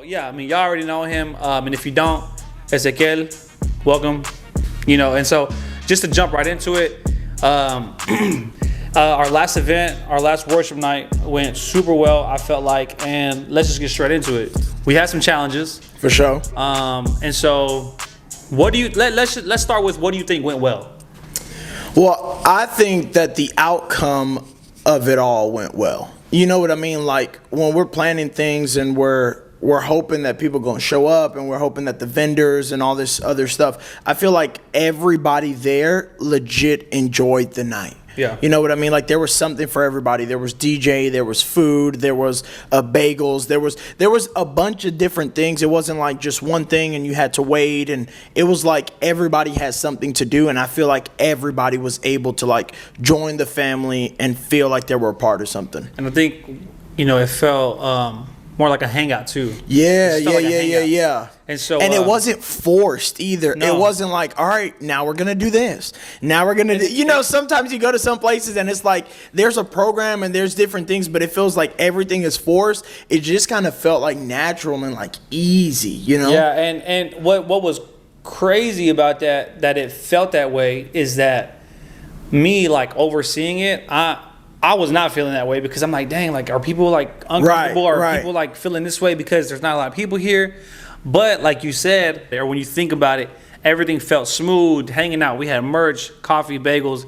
yeah, I mean, y'all already know him. And if you don't, Ezequiel, welcome. You know, and so just to jump right into it, our last event, our last worship night went super well, I felt like, and let's just get straight into it. We had some challenges. For sure. And so what do you, let's start with what do you think went well? Well, I think that the outcome of it all went well. You know what I mean? Like when we're planning things and we're hoping that people are going to show up and we're hoping that the vendors and all this other stuff, I feel like everybody there legit enjoyed the night. Yeah. You know what I mean? Like there was something for everybody. There was DJ, there was food, there was bagels, there was a bunch of different things. It wasn't like just one thing and you had to wait, and it was like everybody had something to do, and I feel like everybody was able to like join the family and feel like they were a part of something. And I think, you know, it felt more like a hangout too. Yeah. And so, it wasn't forced either. No. It wasn't like, all right, now we're gonna do this. Now we're gonna do. You know, sometimes you go to some places and it's like there's a program and there's different things, but it feels like everything is forced. It just kind of felt like natural and like easy. You know? Yeah, and what was crazy about that it felt that way is that me like overseeing it, I was not feeling that way because I'm like, dang, like, are people like uncomfortable? Are people like feeling this way because there's not a lot of people here? But like you said, or when you think about it, everything felt smooth, hanging out. We had merch, coffee, bagels,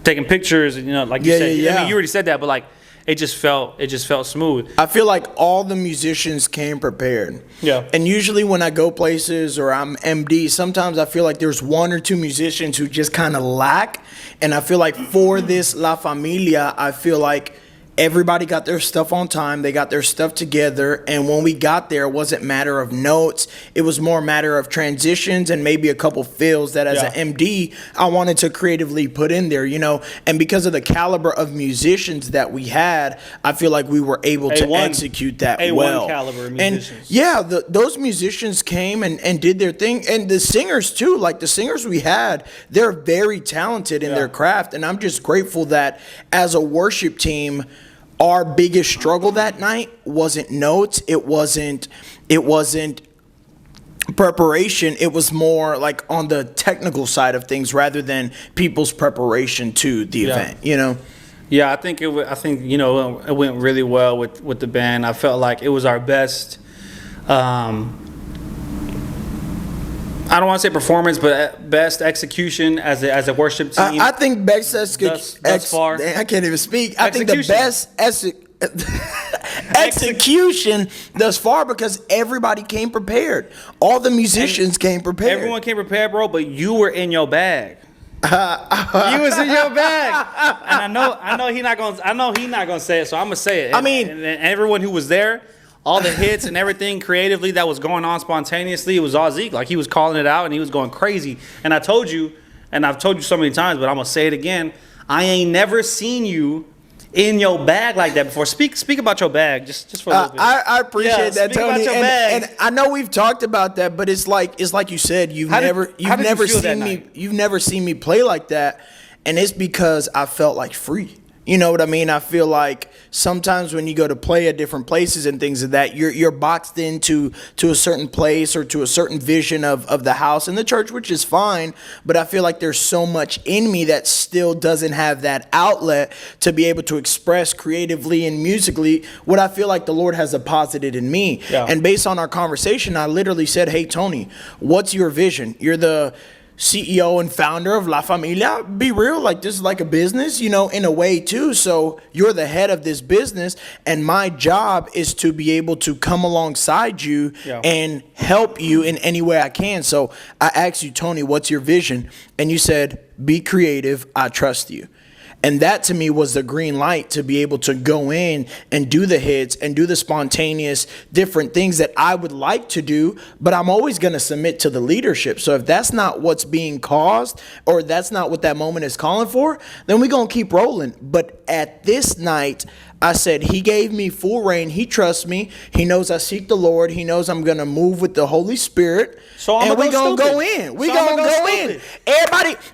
taking pictures, you know, like you said. Yeah. I mean, you already said that, but like it just felt smooth. I feel like all the musicians came prepared. Yeah. And usually when I go places or I'm MD, sometimes I feel like there's one or two musicians who just kind of lack. And I feel like for this La Familia, I feel like everybody got their stuff on time. They got their stuff together. And when we got there, it wasn't a matter of notes. It was more a matter of transitions and maybe a couple fills that as an MD, I wanted to creatively put in there, you know. And because of the caliber of musicians that we had, I feel like we were able to execute that well. A1 caliber of musicians. And yeah, those musicians came and did their thing. And the singers too, like the singers we had, they're very talented in their craft. And I'm just grateful that as a worship team, our biggest struggle that night wasn't notes. It wasn't preparation. It was more like on the technical side of things rather than people's preparation to the event, you know? Yeah, I think you know, it went really well with the band. I felt like it was our best, I don't want to say performance, but best execution as a worship team. I think best thus far. I can't even speak. I think the best execution thus far because everybody came prepared. All the musicians came prepared. Everyone came prepared, bro. But you were in your bag. You was in your bag, and I know he not gonna say it, so I'm gonna say it. I mean, and everyone who was there. All the hits and everything creatively that was going on spontaneously, it was all Zeke. Like he was calling it out and he was going crazy. And I told you, and I've told you so many times, but I'm gonna say it again. I ain't never seen you in your bag like that before. Speak about your bag, just for a little bit. I appreciate that, Tony. About your bag. And I know we've talked about that, but it's like you said, you've never seen me play like that, and it's because I felt like free. You know what I mean? I feel like sometimes when you go to play at different places and things of that, you're boxed into a certain place or to a certain vision of the house and the church, which is fine. But I feel like there's so much in me that still doesn't have that outlet to be able to express creatively and musically what I feel like the Lord has deposited in me. Yeah. And based on our conversation, I literally said, hey, Tony, what's your vision? You're the CEO and founder of La Familia. Be real, like this is like a business, you know, in a way too. So you're the head of this business, and my job is to be able to come alongside you and help you in any way I can. So I asked you, Tony, what's your vision? And you said, be creative. I trust you. And that to me was the green light to be able to go in and do the hits and do the spontaneous different things that I would like to do, but I'm always going to submit to the leadership. So if that's not what's being caused or that's not what that moment is calling for, then we're going to keep rolling. But at this night, I said, he gave me full reign. He trusts me. He knows I seek the Lord. He knows I'm going to move with the Holy Spirit. So and we're going to go in. We're going to go in.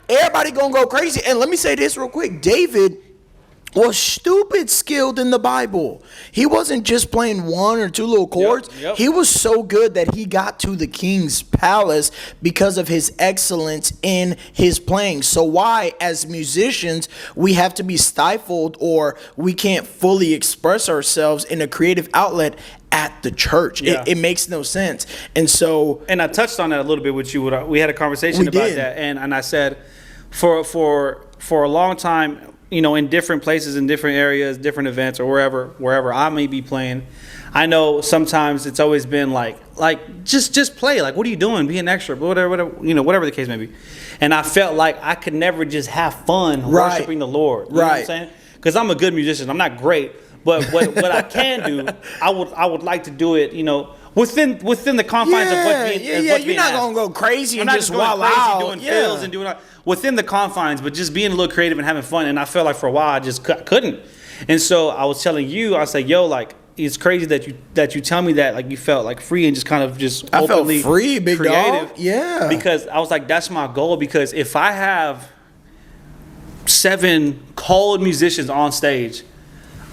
Everybody going to go crazy. And let me say this real quick. David was stupid skilled in the Bible. He wasn't just playing one or two little chords. Yep. He was so good that he got to the king's palace because of his excellence in his playing. So why, as musicians, we have to be stifled or we can't fully express ourselves in a creative outlet at the church? Yeah. It makes no sense. And so, and I touched on that a little bit with you. We had a conversation about that, and I said, for a long time, you know, in different places, in different areas, different events, or wherever I may be playing, I know sometimes it's always been like just play. Like, what are you doing? Be an extra, whatever, you know, whatever the case may be. And I felt like I could never just have fun worshiping the Lord. You know what I'm saying? Because I'm a good musician. I'm not great, but what I can do, I would like to do it, you know, within the confines of what's being You're not gonna go crazy and just wild wild out, doing fills and doing within the confines, but just being a little creative and having fun. And I felt like for a while I just couldn't. And so I was telling you, I said, yo, like, it's crazy that you tell me that, like, you felt like free and just kind of just openly felt free, big creative. dog. Yeah. Because I was like, that's my goal. Because if I have 7 cold musicians on stage,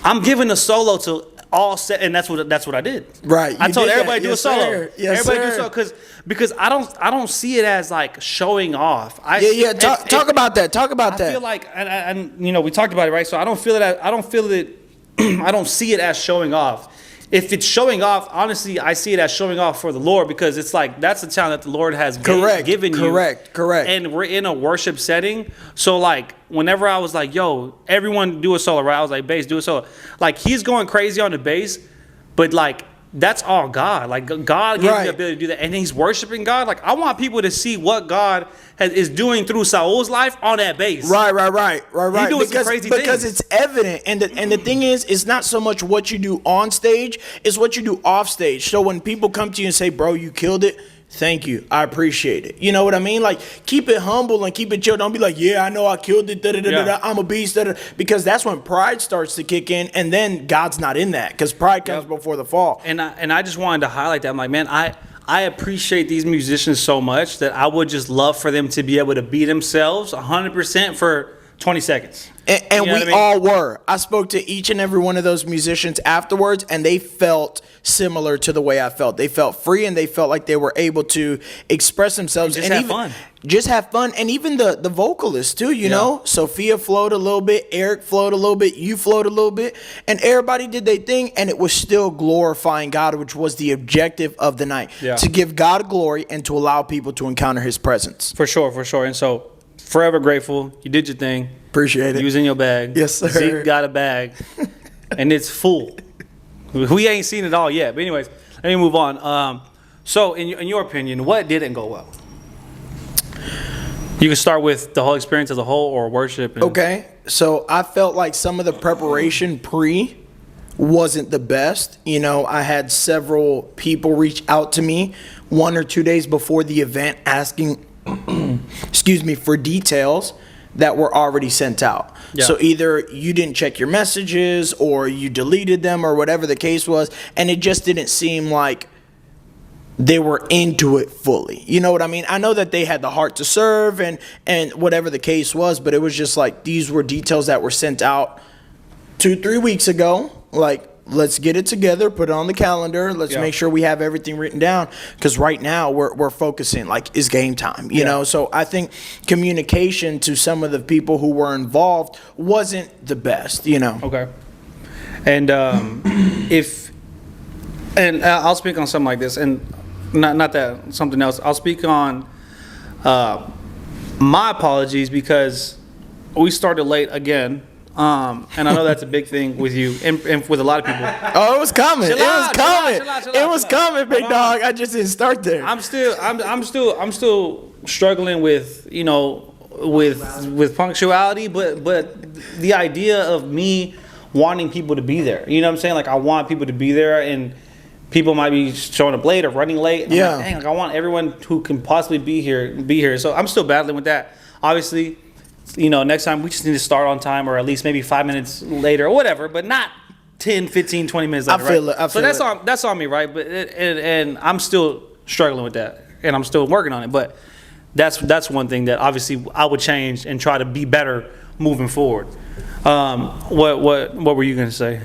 I'm giving a solo to all set, and that's what I did. Right. I told everybody do a solo. Sir. Yes, everybody sir. do solo because I don't see it as like showing off. Talk about that. Talk about that. I feel like, and you know, we talked about it, right? So I don't feel it. I don't see it as showing off. If it's showing off, honestly, I see it as showing off for the Lord, because it's like that's the talent that the Lord has given you. Correct. And we're in a worship setting. So like whenever I was like, yo, everyone do a solo, right? I was like, bass, do a solo. Like, he's going crazy on the bass, but like that's all God. Like, God gave me the ability to do that, and he's worshiping God. Like, I want people to see what God is doing through Saul's life on that bass. Right. He's doing some crazy things. Because it's evident, and the thing is, it's not so much what you do on stage, it's what you do off stage. So when people come to you and say, bro, you killed it, thank you, I appreciate it. You know what I mean? Like, keep it humble and keep it chill. Don't be like, yeah, I know I killed it, I'm a beast, because that's when pride starts to kick in, and then God's not in that, because pride comes before the fall. And I just wanted to highlight that. I'm like, man, I appreciate these musicians so much that I would just love for them to be able to be themselves 100% for 20 seconds. And we all were. I spoke to each and every one of those musicians afterwards, and they felt similar to the way I felt. They felt free, and they felt like they were able to express themselves and have fun. Just have fun. And even the vocalists too, you know. Sophia flowed a little bit, Eric flowed a little bit, you flowed a little bit, and everybody did their thing, and it was still glorifying God, which was the objective of the night. Yeah. To give God glory and to allow people to encounter his presence. For sure. And so, forever grateful. You did your thing. Appreciate it. You was in your bag. Yes, sir. Zeke got a bag, and it's full. We ain't seen it all yet. But anyways, let me move on. So, in your opinion, what didn't go well? You can start with the whole experience as a whole, or worship. Okay. So I felt like some of the preparation wasn't the best. You know, I had several people reach out to me 1 or 2 days before the event asking, for details that were already sent out. Yeah. So either you didn't check your messages or you deleted them or whatever the case was, and it just didn't seem like they were into it fully. You know what I mean? I know that they had the heart to serve and whatever the case was, but it was just like these were details that were sent out 2-3 weeks ago. Like, let's get it together, put it on the calendar. Let's make sure we have everything written down, because right now we're focusing, like, it's game time, you know? So I think communication to some of the people who were involved wasn't the best, you know? Okay. And I'll speak on something like this, and not that something else. I'll speak on my apologies, because we started late again. And I know that's a big thing with you and with a lot of people. Oh, it was coming. Chill out, coming, big dog. I just didn't start there. I'm still struggling with, you know, with punctuality, but the idea of me wanting people to be there. You know what I'm saying? Like, I want people to be there, and people might be showing up late or running late. And I'm like, dang, like, I want everyone who can possibly be here. So I'm still battling with that. Obviously, you know, next time we just need to start on time, or at least maybe 5 minutes later or whatever, but not 10, 15, 20 minutes later. I feel it. So that's on me, right? But and I'm still struggling with that, and I'm still working on it. But that's one thing that obviously I would change and try to be better moving forward. What were you gonna say?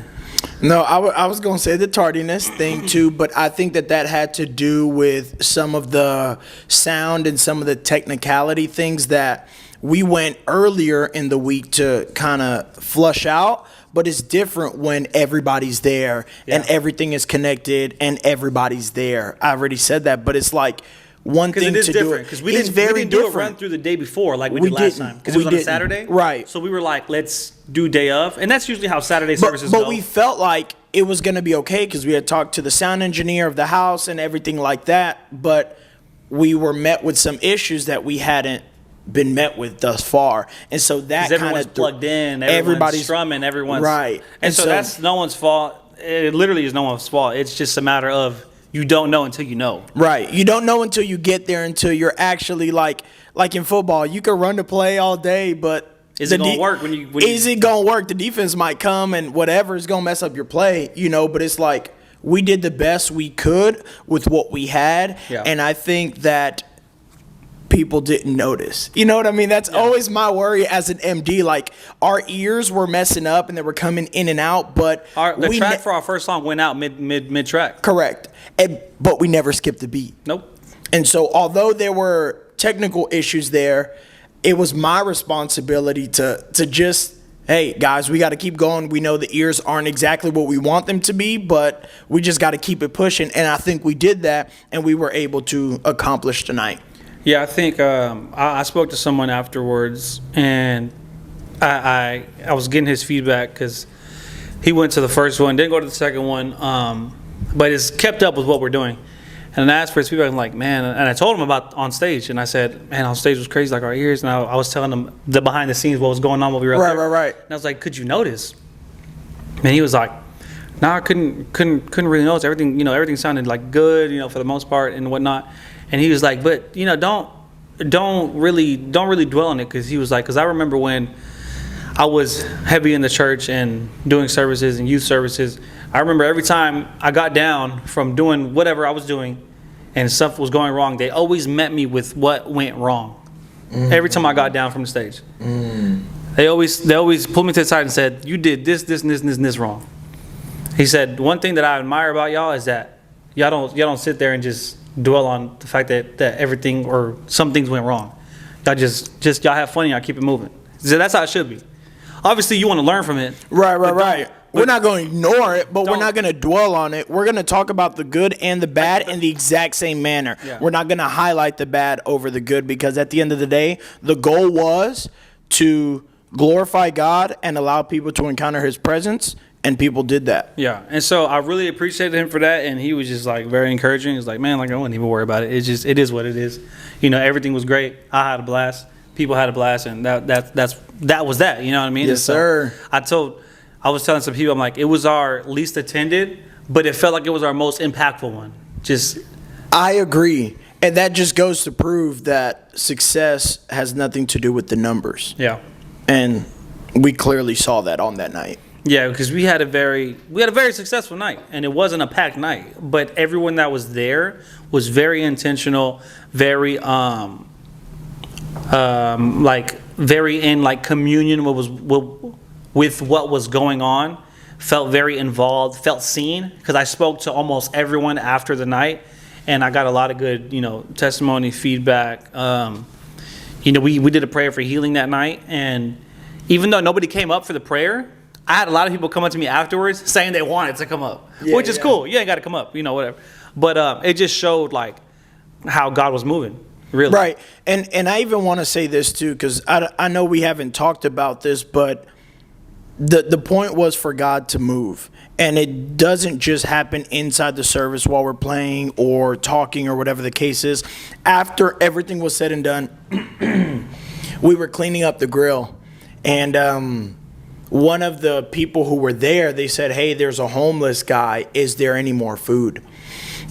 No, I was going to say the tardiness thing too, but I think that had to do with some of the sound and some of the technicality things that we went earlier in the week to kind of flush out. But it's different when everybody's there and everything is connected and everybody's there. I already said that, but it's like one thing to do it. Because we didn't do a run through the day before like we did last time. Because it was on a Saturday. Right. So we were like, let's do day of. And that's usually how Saturday services go. But we felt like it was going to be okay because we had talked to the sound engineer of the house and everything like that. But we were met with some issues that we hadn't been met with thus far. And so that kind of plugged in, everybody's strumming, everyone's right. And so that's no one's fault. It literally is no one's fault. It's just a matter of you don't know until you know. Right. You don't know until you get there, until you're actually like in football, you can run the play all day, but is it going to work when you is it going to work? The defense might come and whatever is going to mess up your play, but it's like we did the best we could with what we had. Yeah. And I think that people didn't notice. You know what I mean? That's always my worry as an MD. Like our ears were messing up and they were coming in and out, but the track for our first song went out mid track. Correct. But we never skipped a beat. Nope. And so although there were technical issues there, it was my responsibility to just, hey guys, we got to keep going. We know the ears aren't exactly what we want them to be, but we just got to keep it pushing. And I think we did that and we were able to accomplish tonight. Yeah, I think I spoke to someone afterwards, and I was getting his feedback because he went to the first one, didn't go to the second one, but it's kept up with what we're doing. And I asked for his feedback. I'm like, man, and I told him about on stage, and I said, man, on stage was crazy, like our ears. And I was telling him the behind the scenes, what was going on while we were up there. Right. And I was like, could you notice? And he was like, no, I couldn't really notice. Everything, everything sounded like good, for the most part and whatnot. And he was like, but don't really dwell on it, because he was like, because I remember when I was heavy in the church and doing services and youth services, I remember every time I got down from doing whatever I was doing and stuff was going wrong, they always met me with what went wrong. Mm-hmm. Every time I got down from the stage, they always pulled me to the side and said, you did this and this and this wrong. He said, one thing that I admire about y'all is that y'all don't sit there and just dwell on the fact that everything or some things went wrong. Y'all just y'all have fun and y'all keep it moving. So that's how it should be. Obviously, you want to learn from it. Right. We're not going to ignore it, but we're not going to dwell on it. We're going to talk about the good and the bad in the exact same manner. Yeah. We're not going to highlight the bad over the good, because at the end of the day, the goal was to glorify God and allow people to encounter His presence. And people did that. Yeah. And so I really appreciated him for that. And he was just like very encouraging. He was like, man, like I wouldn't even worry about it. It is what it is. Everything was great. I had a blast. People had a blast. And that was that. You know what I mean? Yes, sir. I was telling some people, I'm like, it was our least attended, but it felt like it was our most impactful one. I agree. And that just goes to prove that success has nothing to do with the numbers. Yeah. And we clearly saw that on that night. Yeah, because we had a very successful night, and it wasn't a packed night, but everyone that was there was very intentional, very very in communion with what was going on, felt very involved, felt seen, because I spoke to almost everyone after the night, and I got a lot of good testimony, feedback. We did a prayer for healing that night, and even though nobody came up for the prayer, I had a lot of people come up to me afterwards saying they wanted to come up, which is cool. You ain't got to come up, whatever. But it just showed how God was moving, really. Right. And I even want to say this too, because I know we haven't talked about this, but the point was for God to move. And it doesn't just happen inside the service while we're playing or talking or whatever the case is. After everything was said and done, we were cleaning up the grill. And one of the people who were there, they said, hey, there's a homeless guy. Is there any more food?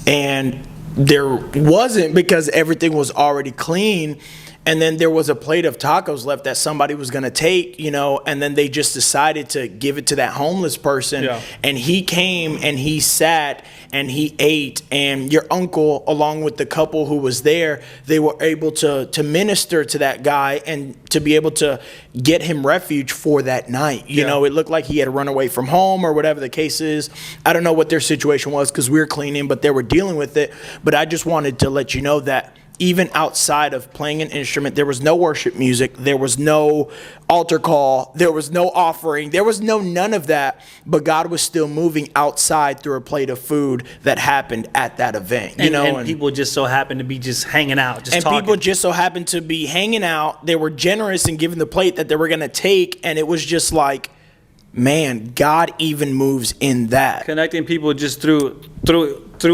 And there wasn't, because everything was already clean. And then there was a plate of tacos left that somebody was going to take, and then they just decided to give it to that homeless person. Yeah. And he came and he sat and he ate, and your uncle, along with the couple who was there, they were able to minister to that guy and to be able to get him refuge for that night. You know, it looked like he had run away from home or whatever the case is. I don't know what their situation was because we were cleaning, but they were dealing with it. But I just wanted to let you know that even outside of playing an instrument, there was no worship music, there was no altar call, there was no offering, there was none of that, but God was still moving outside through a plate of food that happened at that event. And people just so happened to be just hanging out, just talking. People just so happened to be hanging out. They were generous in giving the plate that they were going to take, and it was just like, man, God even moves in that. Connecting people just through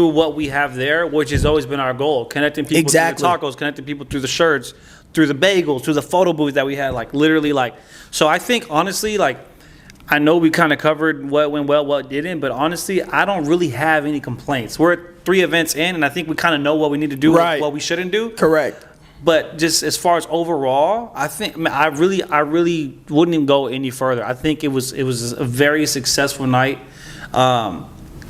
what we have there, which has always been our goal. Connecting people through the tacos, connecting people through the shirts, through the bagels, through the photo booth that we had, like literally like. So I think honestly, like, I know we kind of covered what went well, what didn't, but honestly, I don't really have any complaints. We're at 3 events in, and I think we kind of know what we need to do, what we shouldn't do. Correct. But just as far as overall, I think I really wouldn't even go any further. I think it was a very successful night.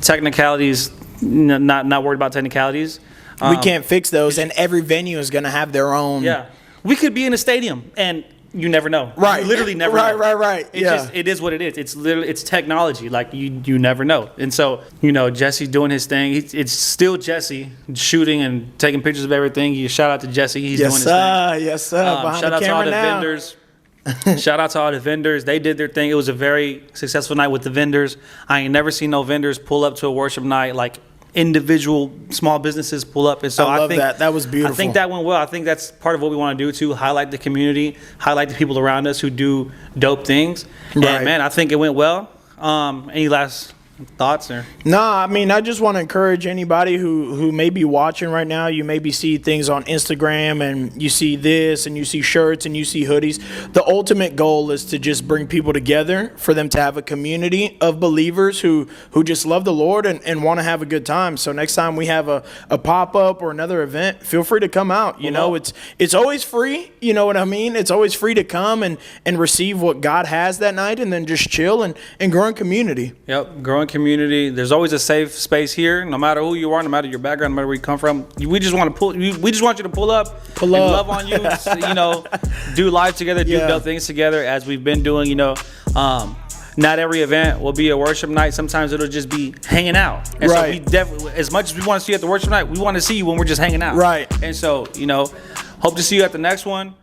Technicalities, not worried about technicalities. We can't fix those, and every venue is going to have their own. Yeah, we could be in a stadium, and you never know. Right, you literally never know. Right. It is what it is. It's literally technology. Like you never know. And so Jesse doing his thing. It's still Jesse shooting and taking pictures of everything. Shout out to Jesse. He's doing his thing. Yes, sir. Shout out to all the vendors. Shout out to all the vendors. They did their thing. It was a very successful night with the vendors. I ain't never seen no vendors pull up to a worship night like individual small businesses pull up. And so I think that was beautiful. I think that went well. I think that's part of what we want to do too, highlight the community, highlight the people around us who do dope things. Right. And man, I think it went well. Any last thoughts or? No, I mean, I just want to encourage anybody who may be watching right now. You maybe see things on Instagram and you see this and you see shirts and you see hoodies. The ultimate goal is to just bring people together, for them to have a community of believers who just love the Lord and want to have a good time. So next time we have a pop-up or another event, feel free to come out. It's always free. You know what I mean? It's always free to come and receive what God has that night, and then just chill and grow in community. Yep, growing community. There's always a safe space here, no matter who you are, no matter your background, no matter where you come from. We just want you to pull up, love on you, do life together, do dope things together, as we've been doing. Not every event will be a worship night. Sometimes it'll just be hanging out. And so we definitely, as much as we want to see you at the worship night, we want to see you when we're just hanging out. Right. And so, hope to see you at the next one.